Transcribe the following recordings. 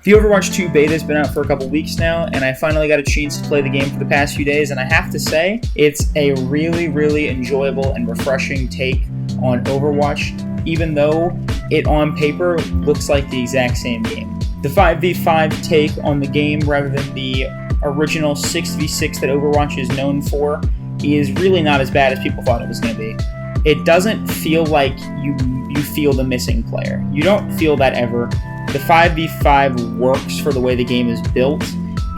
The Overwatch 2 beta has been out for a couple weeks now, and I finally got a chance to play the game for the past few days, and I have to say, it's a really enjoyable and refreshing take on Overwatch, even though it on paper looks like the exact same game. The 5v5 take on the game, rather than the original 6v6 that Overwatch is known for, is really not as bad as people thought it was going to be. It doesn't feel like you feel the missing player. You don't feel that ever. The 5v5 works for the way the game is built,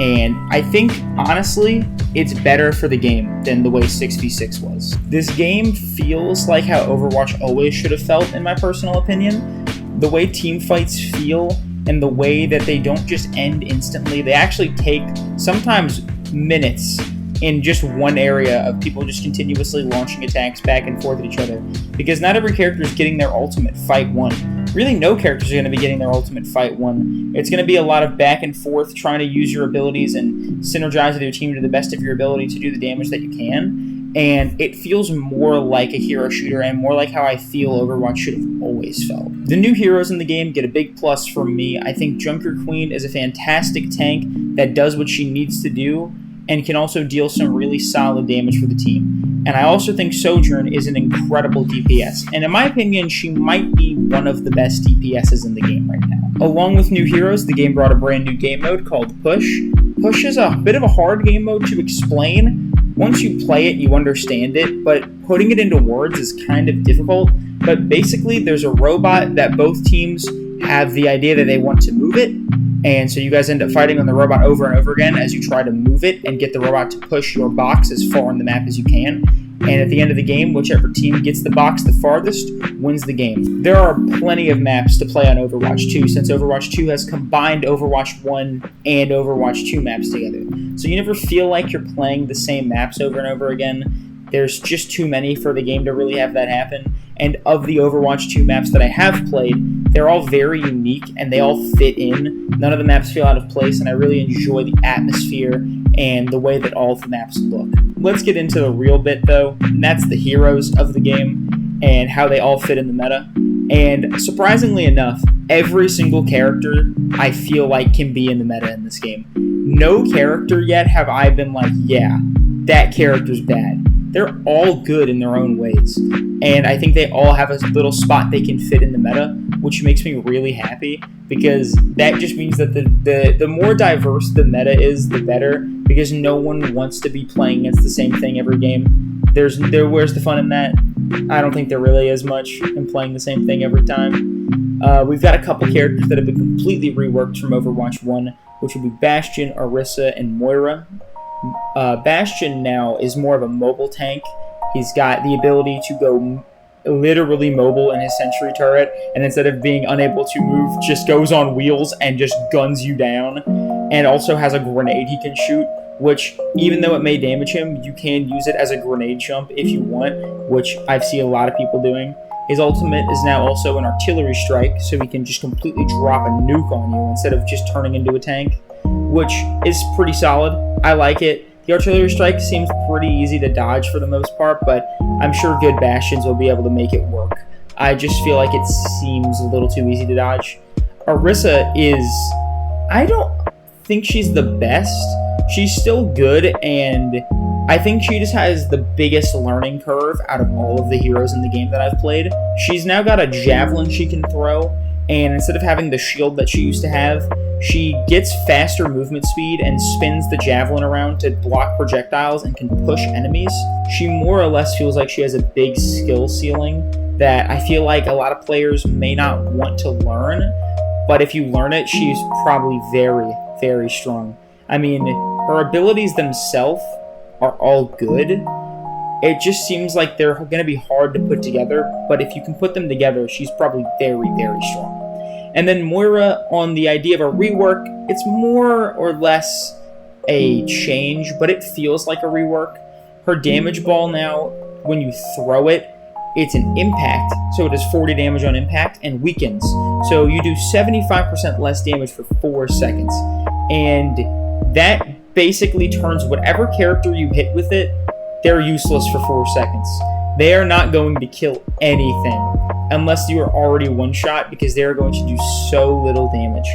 and I think, honestly, it's better for the game than the way 6v6 was. This game feels like how Overwatch always should have felt, in my personal opinion. The way team fights feel, and the way that they don't just end instantly. They actually take, sometimes, minutes in just one area of people just continuously launching attacks back and forth at each other. Because not every character is getting their ultimate fight won. Really, no characters are going to be getting their ultimate fight won. It's going to be a lot of back and forth, trying to use your abilities and synergize with your team to the best of your ability to do the damage that you can. And it feels more like a hero shooter and more like how I feel Overwatch should have always felt. The new heroes in the game get a big plus from me. I think Junker Queen is a fantastic tank that does what she needs to do and can also deal some really solid damage for the team. And I also think Sojourn is an incredible DPS. And in my opinion, she might be one of the best DPSs in the game right now. Along with new heroes, the game brought a brand new game mode called Push. Push is a bit of a hard game mode to explain. Once you play it, you understand it, but putting it into words is kind of difficult. But basically, there's a robot that both teams have the idea that they want to move it, and so you guys end up fighting on the robot over and over again as you try to move it and get the robot to push your box as far on the map as you can. And at the end of the game, whichever team gets the box the farthest wins the game. There are plenty of maps to play on Overwatch 2, since Overwatch 2 has combined Overwatch 1 and Overwatch 2 maps together. So you never feel like you're playing the same maps over and over again. There's just too many for the game to really have that happen. And of the Overwatch 2 maps that I have played, they're all very unique and they all fit in. None of the maps feel out of place, and I really enjoy the atmosphere and the way that all of the maps look. Let's get into the real bit though, and that's the heroes of the game and how they all fit in the meta. And surprisingly enough, every single character I feel like can be in the meta in this game. No character yet have I been like, yeah, that character's bad. They're all good in their own ways, and I think they all have a little spot they can fit in the meta, which makes me really happy, because that just means that the more diverse the meta is, the better, because no one wants to be playing against the same thing every game. Where's the fun in that? I don't think there really is much in playing the same thing every time. We've got a couple characters that have been completely reworked from Overwatch 1, which would be Bastion, Orisa, and Moira. Bastion now is more of a mobile tank. He's got the ability to go literally mobile in his sentry turret, and instead of being unable to move, just goes on wheels and just guns you down, and also has a grenade he can shoot, which, even though it may damage him, you can use it as a grenade jump if you want, which I've seen a lot of people doing. His ultimate is now also an artillery strike, so he can just completely drop a nuke on you instead of just turning into a tank, which is pretty solid. I like it. The artillery strike seems pretty easy to dodge for the most part, but I'm sure good Bastions will be able to make it work. I just feel like it seems a little too easy to dodge. Orisa is... I don't think she's the best. She's still good, and I think she just has the biggest learning curve out of all of the heroes in the game that I've played. She's now got a javelin she can throw, and instead of having the shield that she used to have, she gets faster movement speed and spins the javelin around to block projectiles and can push enemies. She more or less feels like she has a big skill ceiling that I feel like a lot of players may not want to learn, but if you learn it, she's probably very strong. I mean, her abilities themselves are all good. It just seems like they're going to be hard to put together, but if you can put them together, she's probably very strong. And then Moira, on the idea of a rework, it's more or less a change, but it feels like a rework. Her damage ball now, when you throw it, it's an impact, so it does 40 damage on impact and weakens. So you do 75% less damage for 4 seconds. And that basically turns whatever character you hit with it, they're useless for 4 seconds. They are not going to kill anything unless you are already one-shot, because they are going to do so little damage.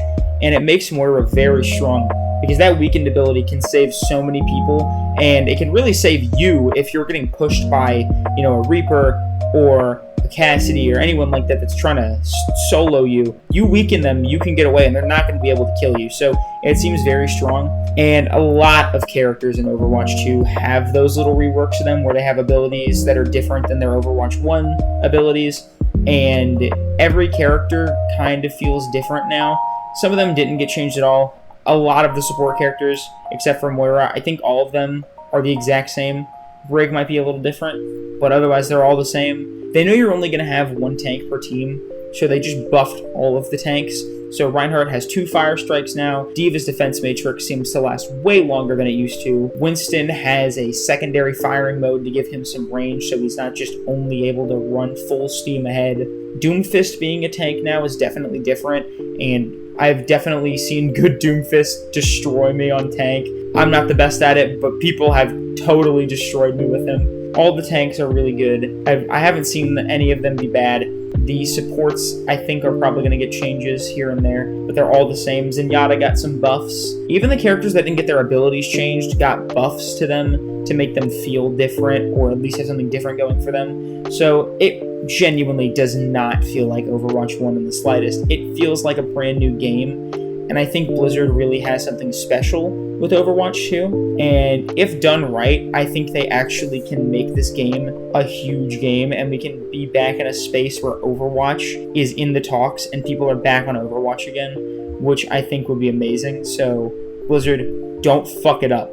and it makes Moira very strong because that weakened ability can save so many people, and it can really save you if you're getting pushed by, a Reaper or a Cassidy or anyone like that that's trying to solo you. You weaken them, you can get away, and they're not going to be able to kill you. So it seems very strong, and a lot of characters in Overwatch 2 have those little reworks of them where they have abilities that are different than their Overwatch 1 abilities, and every character kind of feels different now. Some of them didn't get changed at all. A lot of the support characters, except for Moira, I think all of them are the exact same. Brig might be a little different, but otherwise they're all the same. They know you're only going to have one tank per team, so they just buffed all of the tanks. So Reinhardt has 2 fire strikes now. D.Va's defense matrix seems to last way longer than it used to. Winston has a secondary firing mode to give him some range, so he's not just only able to run full steam ahead. Doomfist being a tank now is definitely different, and I've definitely seen good Doomfist destroy me on tank. I'm not the best at it, but people have totally destroyed me with him. All the tanks are really good. I haven't seen any of them be bad. The supports, I think, are probably going to get changes here and there, but they're all the same. Zenyatta got some buffs. Even the characters that didn't get their abilities changed got buffs to them to make them feel different, or at least have something different going for them. So it genuinely does not feel like Overwatch 1 in the slightest. It feels like a brand new game, and I think Blizzard really has something special with Overwatch 2, and if done right, I think they actually can make this game a huge game, and we can be back in a space where Overwatch is in the talks and people are back on Overwatch again, which I think would be amazing. So Blizzard, don't fuck it up.